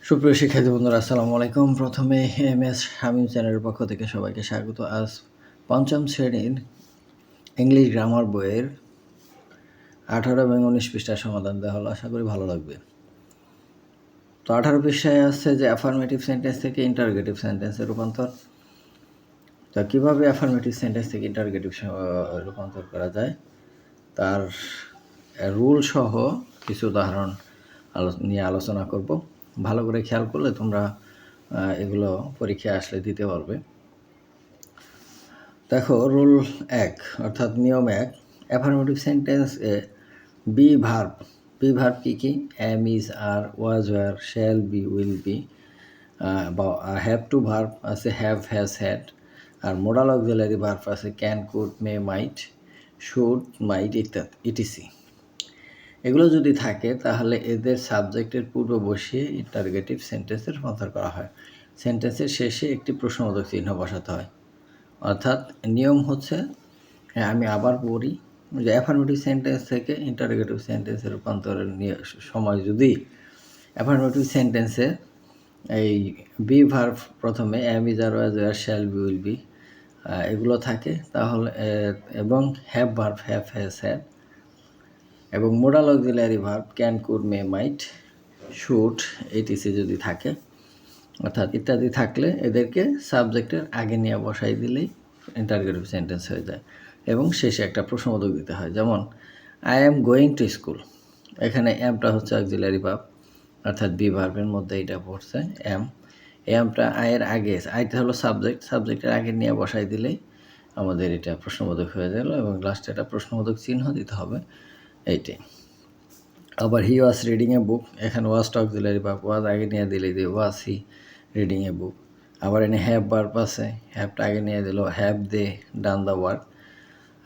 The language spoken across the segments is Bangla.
সুপ্রিয় শিক্ষার্থী বন্ধুরা, আসসালামু আলাইকুম। প্রথমে এমএস শামীম চ্যানেলের পক্ষ থেকে সবাইকে স্বাগত। আজ পঞ্চম শ্রেণীর ইংলিশ গ্রামার বইয়ের 18 এবং 19 পৃষ্ঠার সমাধান দেওয়া হলো। আশা করি ভালো লাগবে। তো 18 পৃষ্ঠায় আছে যে অ্যাফার্মেটিভ সেন্টেন্স থেকে ইন্টারোগেটিভ সেন্টেন্সে রূপান্তর। তো কীভাবে অ্যাফার্মেটিভ সেন্টেন্স থেকে ইন্টারোগেটিভ রূপান্তর করা যায় তার রুল সহ কিছু উদাহরণ নিয়ে আলোচনা করব। ভালো করে খেয়াল করলে তোমরা এগুলো পরীক্ষায় আসলে দিতে পারবে। দেখো, রুল 1 অর্থাৎ নিয়ম 1, অ্যাফার্মেটিভ সেন্টেন্সে বি ভার্ব কী কী? Am, is, are, was, were, shall be, will be, বা হ্যাভ টু ভার্ব আছে হ্যাভ, হ্যাজ, হ্যাড, আর মোডাল অক্সিলারি ভার্ব আছে can, could, may, might, should, might ইত্যাদি ইটিসি। এগুলো যদি থাকে তাহলে এদের সাবজেক্টের পূর্ব বসিয়ে ইন্টারোগেটিভ সেন্টেন্সে রূপান্তর করা হয়। সেন্টেন্সের শেষে একটি প্রশ্নবোধক চিহ্ন বসাতে হয়। অর্থাৎ নিয়ম হচ্ছে, আমি আবার পড়ি, যে অ্যাফার্মেটিভ সেন্টেন্স থেকে ইন্টারোগেটিভ সেন্টেন্সের রূপান্তরের সময় যদি অ্যাফার্মেটিভ সেন্টেন্সে এই বি ভার্ব প্রথমে am, is, are, was, were, shall be, will be এগুলো থাকে তাহলে, এবং have verb have, has, had, এবং modal auxiliary verb can, could, may, might, should, ETC যদি থাকে, অর্থাৎ ইত্যাদি থাকলে এদেরকে সাবজেক্টের আগে নিয়ে বসাই দিলেই ইন্টারোগেটিভ সেন্টেন্স হয়ে যায় এবং শেষে একটা প্রশ্নবোধক দিতে হয়। যেমন I am going to school, এখানে অ্যামটা হচ্ছে অক্সিলারি ভার্ব, অর্থাৎ বি ভার্বের মধ্যে এটা পড়ছে অ্যাম। অ্যামটা আয়ের আগে, আইটা হলো সাবজেক্টের আগে নিয়ে বসাই দিলেই আমাদের এটা প্রশ্নবোধক হয়ে গেল এবং লাস্টে একটা প্রশ্নবোধক চিহ্ন দিতে হবে, এইটাই। আবার হি ওয়াজ রিডিং এ বুক, এখানে ওয়াজটা অক্সিলারি ভার্ব, ওয়াজ আগে নিয়ে দিলে দিয়ে ওয়াজ হি রিডিং এ বুক। আবার এনে হ্যাভ ভার্ব আছে, হ্যাভটা আগে নিয়ে দিল have they done the work,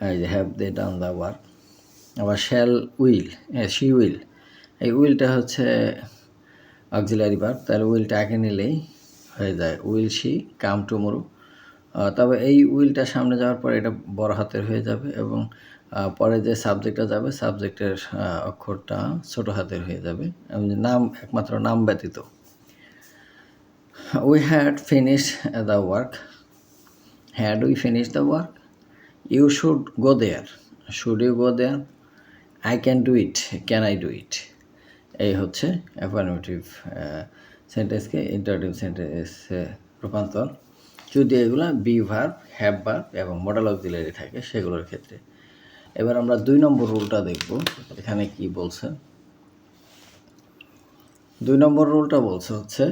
এই যে have they done the work. আবার শ্যাল উইল, শি উইল, এই উইলটা হচ্ছে অক্সিলারি ভার্ব, তাহলে উইলটা আগে নিলেই হয়ে যায় উইল শি কাম টুমরো। তবে এই উইলটা সামনে যাওয়ার পর এটা বড় হাতের হয়ে যাবে এবং পরে যে সাবজেক্টটা যাবে সাবজেক্টের অক্ষরটা ছোট হাতের হয়ে যাবে, নাম একমাত্র নাম ব্যতীত। We had finish the work, had we finish the work, you should go there, should you go there, I can do it, can I do it. এই হচ্ছে অ্যাফার্মেটিভ সেন্টেন্সকে ইন্টারোগেটিভ সেন্টেন্সে রূপান্তর, যদি এগুলো বি ভার্ব, হ্যাভ ভার্ব এবং মডেল অক্সিলারি থাকে সেগুলোর ক্ষেত্রে। এবার আমরা 2 নম্বর রুলটা দেখব, এখানে কি বলছে। 2 নম্বর রুলটা বলছে হচ্ছে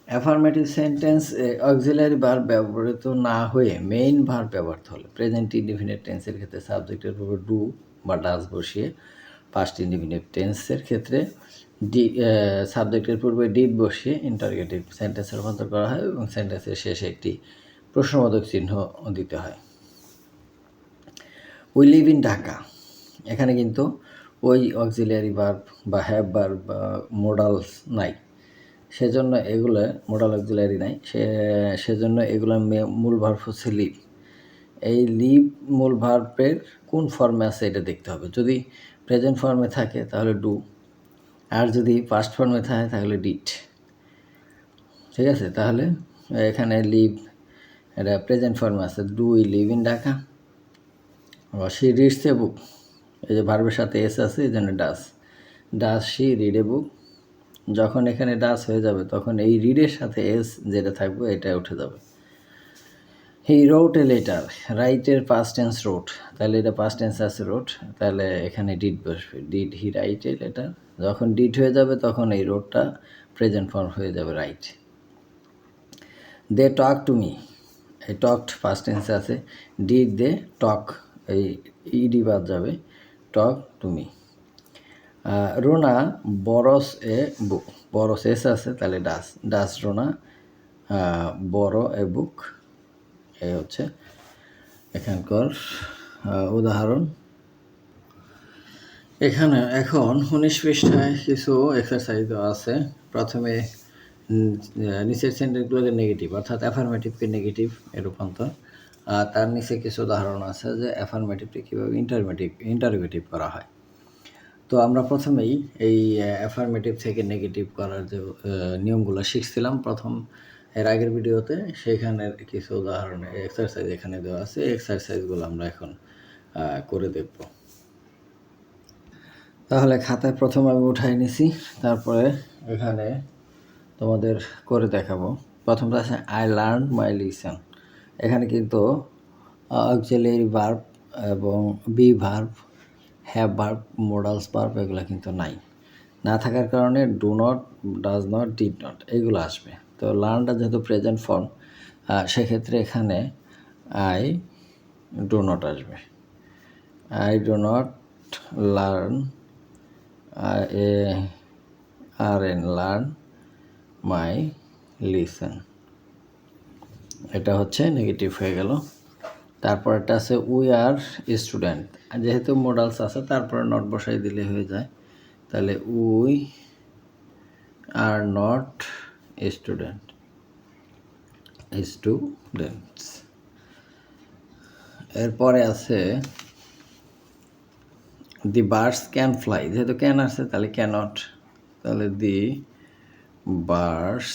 অ্যাফার্মেটিভ সেন্টেন্স অক্সিলারি ভার্ব ব্যবহৃত না হয়ে মেইন ভার্ব ব্যবহৃত হলে প্রেজেন্ট ইনডিফিনিট টেন্সের ক্ষেত্রে সাবজেক্টের পূর্বে ডু বা ডাজ বসিয়ে, পাস্ট ইনডিফিনিট টেন্সের ক্ষেত্রে সাবজেক্টের পূর্বে ডিড বসিয়ে ইন্টারোগেটিভ সেন্টেন্সে রূপান্তর করা হয় এবং সেন্টেন্সের শেষে একটি প্রশ্নবোধক চিহ্ন দিতে হয়। উই লিভ ইন ঢাকা, এখানে কিন্তু ওই অক্সিলারি ভার্ব বা হ্যাভ ভার্ব বা মোডালস নাই, সেজন্য এগুলো মোডাল অক্সিলারি নাই, সেজন্য এগুলোর মূল ভার্ব হচ্ছে লিভ। এই লিভ মূল ভার্বের কোন ফর্মে আছে এটা দেখতে হবে। যদি প্রেজেন্ট ফর্মে থাকে তাহলে ডু, আর যদি পাস্ট ফর্মে থাকে তাহলে ডিড। ঠিক আছে, তাহলে এখানে লিভ এটা প্রেজেন্ট ফর্মে আছে, do we live in Dhaka. আবার শি রিডস এ বুক, এই যে ভার্বের সাথে এস আছে এই জন্য ডাস শি রিড এ বুক। যখন এখানে ডাস হয়ে যাবে তখন এই রিডের সাথে এস যেটা থাকবে এটা উঠে যাবে। হি রোট এ লেটার, রাইটের পাস্ট টেন্স রোট, তাহলে এটা পাস্ট টেন্স আছে রোট, তাহলে এখানে ডিড বসবে, did he write a letter. যখন ডিড হয়ে যাবে তখন এই রোটটা প্রেজেন্ট ফর্ম হয়ে যাবে right. They talk to me, এই টকড পাস্ট টেন্সে আছে, ডিড দে টক, এই ইডি বাদ যাবে, talk to me. Rona borrows a book, borrows S আছে তাহলে ডাস রোনা বড় এ বুক। এই হচ্ছে এখানকার উদাহরণ। এখানে এখন 19 পৃষ্ঠায় কিছু এক্সারসাইজ দেওয়া আছে। প্রথমে নিচের সেন্টেন্সগুলোকে নেগেটিভ অর্থাৎ অ্যাফার্মেটিভকে নেগেটিভ এর রূপান্তর, তার নিচে কিছু উদাহরণ আছে যে অ্যাফার্মেটিভকে কীভাবে ইন্টারোগেটিভ করা হয়। তো আমরা প্রথমেই এই অ্যাফার্মেটিভ থেকে নেগেটিভ করার যে নিয়মগুলো শিখছিলাম এর আগের ভিডিওতে, সেখানের কিছু উদাহরণ এক্সারসাইজ এখানে দেওয়া আছে। এক্সারসাইজগুলো আমরা এখন করে দেখব। তাহলে খাতায় প্রথম আমি উঠাই নিছি, তারপরে এখানে তোমাদের করে দেখাবো। প্রথমটা আছে আই লার্ন মাই লিসন। এখানে কিন্তু অক্সিলারি ভার্ব এবং be verb, have verb, modals verb এগুলো কিন্তু নাই। না থাকার কারণে do not, does not, did not এগুলো আসবে। তো লার্নটা যেহেতু প্রেজেন্ট ফর্ম, সেক্ষেত্রে এখানে আই ডু নট আসবে। I do not learn, learn my listen, এটা হচ্ছে নেগেটিভ হয়ে গেল। তারপর এটা আছে উই আর স্টুডেন্ট, যেহেতু মোডালস আছে তারপরে নট বসাই দিলে হয়ে যায়। তাহলে উই আর নট স্টুডেন্টস। এরপরে আছে দি বার্ডস ক্যান ফ্লাই, যেহেতু ক্যান আছে তাহলে ক্যানট, তাহলে দি বার্ডস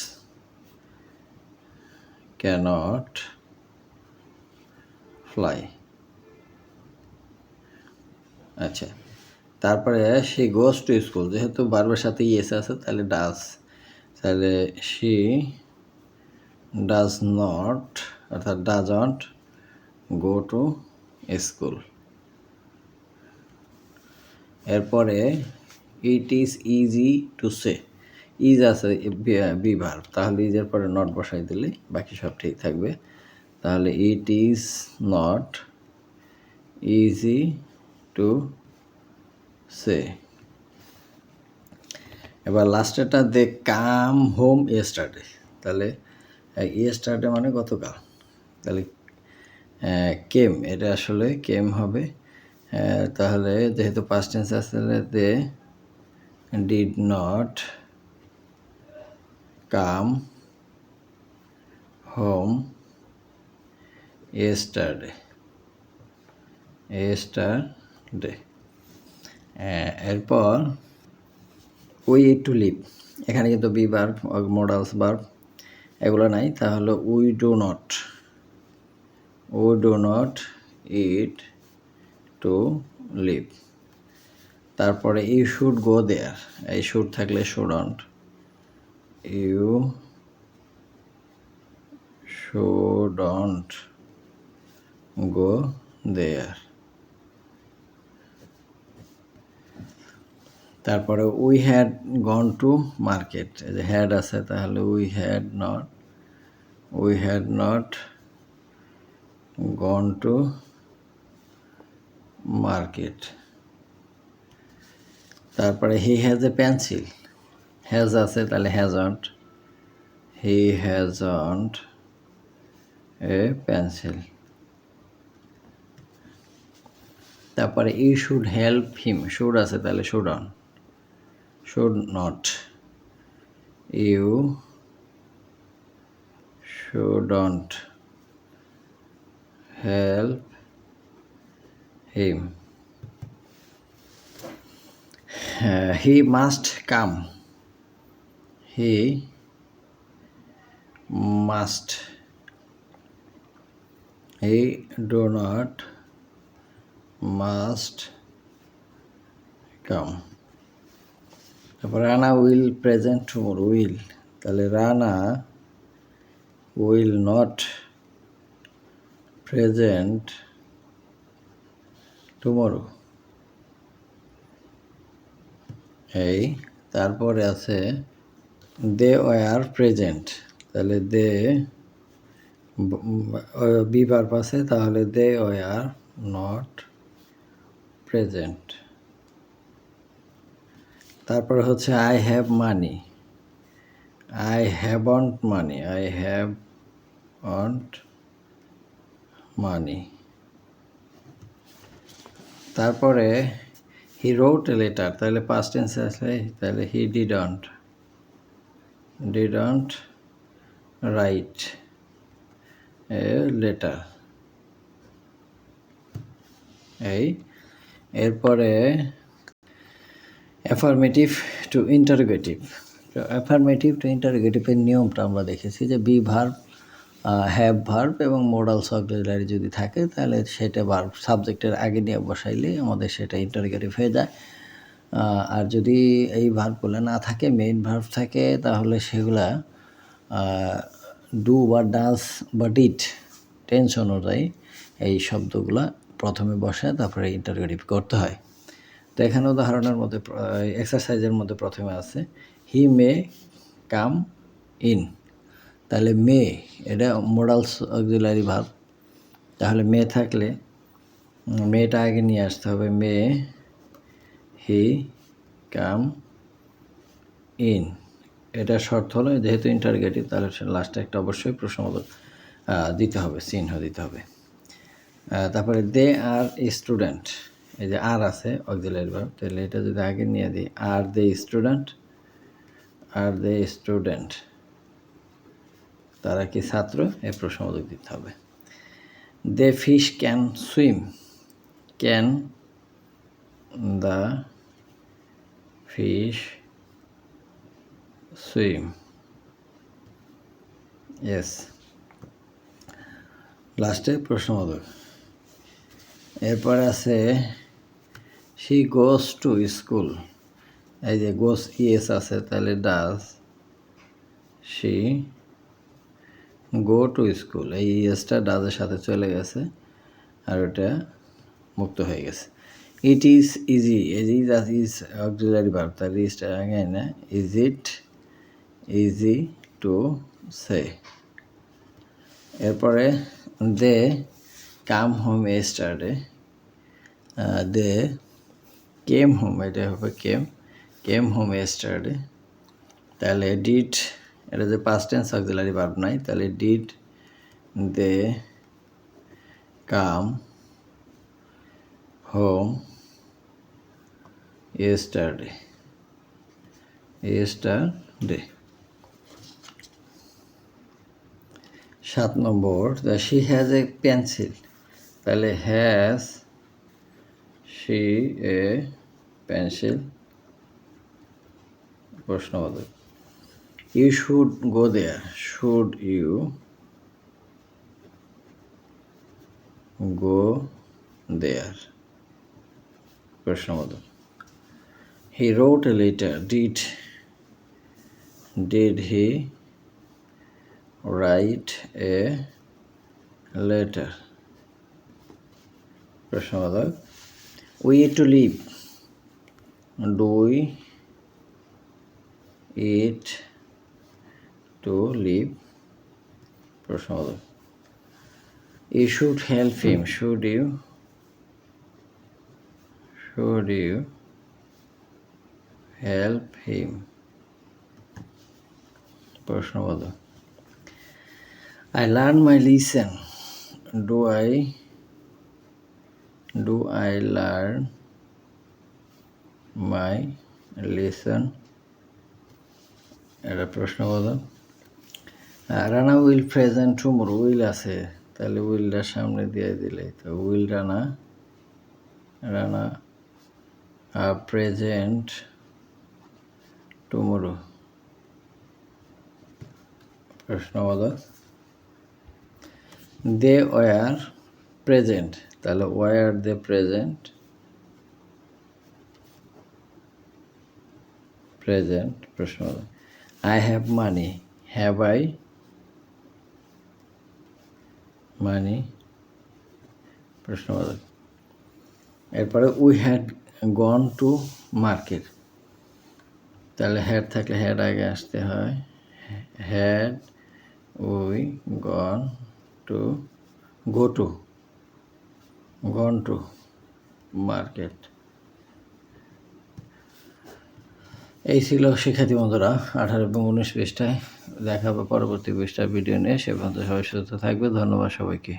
ক্যানট ফ্লাই। আচ্ছা, তারপরে শি গোজ টু স্কুল, যেহেতু বারবার সাথে ইয়েস আছে তাহলে ডাজ, তাহলে শি ডাজ নট অর্থাৎ ডাজন্ট গো টু স্কুল। এরপরে ইট is easy to say, is আছে বি ভার্ব, তাহলে ইজের পরে নট বসাই দিলে বাকি সব ঠিক থাকবে। তাহলে it is not easy to সে। এবার লাস্টেরটা দে কাম হোম ইয়েস্টারডে, তাহলে ইয়েস্টারডে মানে গতকাল, তাহলে কেম, এটা আসলে কেম হবে। তাহলে যেহেতু পাস্ট টেন্স আসলে they did not come home yesterday. এরপর উই ইট টু লিভ, এখানে কিন্তু বি ভার্ব, মোডালস ভার্ব এগুলো নাই, তাহলে we do not eat to live. তারপরে ইউ শুড গো দেয়ার, এই শুড থাকলে shouldn't, you shouldn't go there. তারপরে we had gone to market, এই যে হ্যাড আছে তাহলে we had not gone to market. তারপরে he has a pencil, has আছে তাহলে hasn't, he hasn't a pencil. তারপরে you should help him, should আছে তাহলে should not, you shouldn't help him. He must come, he must, he do not must come. তারপর Rana will present tomorrow, will, তাহলে Rana will not present tomorrow. এই তারপরে আছে দে ওয়ার প্রেজেন্ট, তাহলে দে বি ভার্ব আছে তাহলে দে ওয়ার নট প্রেজেন্ট। তারপরে হচ্ছে I have money, I haven't money, I haven't money. তারপরে হি রোট এ লেটার, তাহলে পাস্ট টেন্স আছে তাহলে he didn't write a letter. এরপরে অ্যাফার্মেটিভ টু ইন্টারোগেটিভ। তো অ্যাফার্মেটিভ টু ইন্টারোগেটিভের নিয়মটা আমরা দেখেছি যে বি ভার্ব, হ্যাভ ভার্ব এবং মোডালস অক্সিলারি যদি থাকে তাহলে সেটা ভার্ব সাবজেক্টের আগে নিয়ে বসাইলে আমাদের সেটা ইন্টারোগেটিভ হয়ে যায়। আর যদি এই ভার্বগুলো না থাকে, মেইন ভার্ব থাকে, তাহলে সেগুলা ডু বা ডাস বা ডিড টেন্স অনুযায়ী এই শব্দগুলা প্রথমে বসায় তারপরে ইন্টারোগেটিভ করতে হয়। তো এখানে উদাহরণের মধ্যে এক্সারসাইজের মধ্যে প্রথমে আছে হি মে কাম ইন। তাহলে মে এটা মোডালস অক্সিলারি ভার্ব, তাহলে মে থাকলে মেটা আগে নিয়ে আসতে হবে। মে হি কাম ইন, এটা শর্ত হলো যেহেতু ইন্টারোগেটিভ তাহলে লাস্টে একটা অবশ্যই প্রশ্নবোধক দিতে হবে, চিহ্ন দিতে হবে। তারপরে দে আর স্টুডেন্ট, এই যে আর আছে অক্সিলারি ভার্ব, তাহলে এটা যদি আগে নিয়ে দিই আর দে স্টুডেন্ট, আর দে স্টুডেন্ট, তারা কি ছাত্র, এই প্রশ্নবোধক দিতে হবে। They fish can swim, can the fish swim, yes, লাস্টে প্রশ্নবোধক। এরপর আছে শি গোস টু স্কুল, এই যে গোস ইএস আছে, তাহলে does she go to school, এই ইএসটা ডাজের সাথে চলে গেছে আর ওটা মুক্ত হয়ে গেছে। It is easy, is auxiliary verb, তাহলে ইজটা আগে না, is it easy to say. এরপরে they come home yesterday, they came home, এটা হবে কেম হোম ইয়েস্টারডে, তাহলে ডিড, এটা যে পাস্ট টেন্স অক্সিলারি ভার্ব নাই, তাহলে did they come home yesterday, yesterday. 7 number, she has a pencil, তাহলে হ্যাজ শি এ পেন্সিল, প্রশ্নবোধক। You should go there, should you go there, প্রশ্নবোধক। হি wrote a letter, did he write a letter, প্রশ্নবোধক। We eat to live, do we eat to live, প্রশ্নবোধক। You should help him, should you help him, প্রশ্নবোধক। I learn my lesson, do I learn my lesson, এটা প্রশ্নবোধক। Rana will present tomorrow, will আছে তাহলে উইলটা সামনে দিয়ে দিলে তো উইল রানা প্রেজেন্ট টুমরো, প্রশ্নবোধক। দে ওয়ার প্রেজেন্ট, তাহলে ওয়ার দে প্রেজেন্ট, প্রশ্নবোধক। I have money, have I money, প্রশ্নবোধক। এরপরে we had gone to market, তাহলে হ্যাড থাকলে হ্যাড আগে আসতে হয়, had we gone to market. এই ছিল শিক্ষার্থী বন্ধুরা 18 এবং 19 পৃষ্ঠায়। দেখা হবে পরবর্তী পৃষ্ঠার ভিডিও নিয়ে, সে পর্যন্ত সবাই সুস্থ থাকবে। ধন্যবাদ সবাইকে।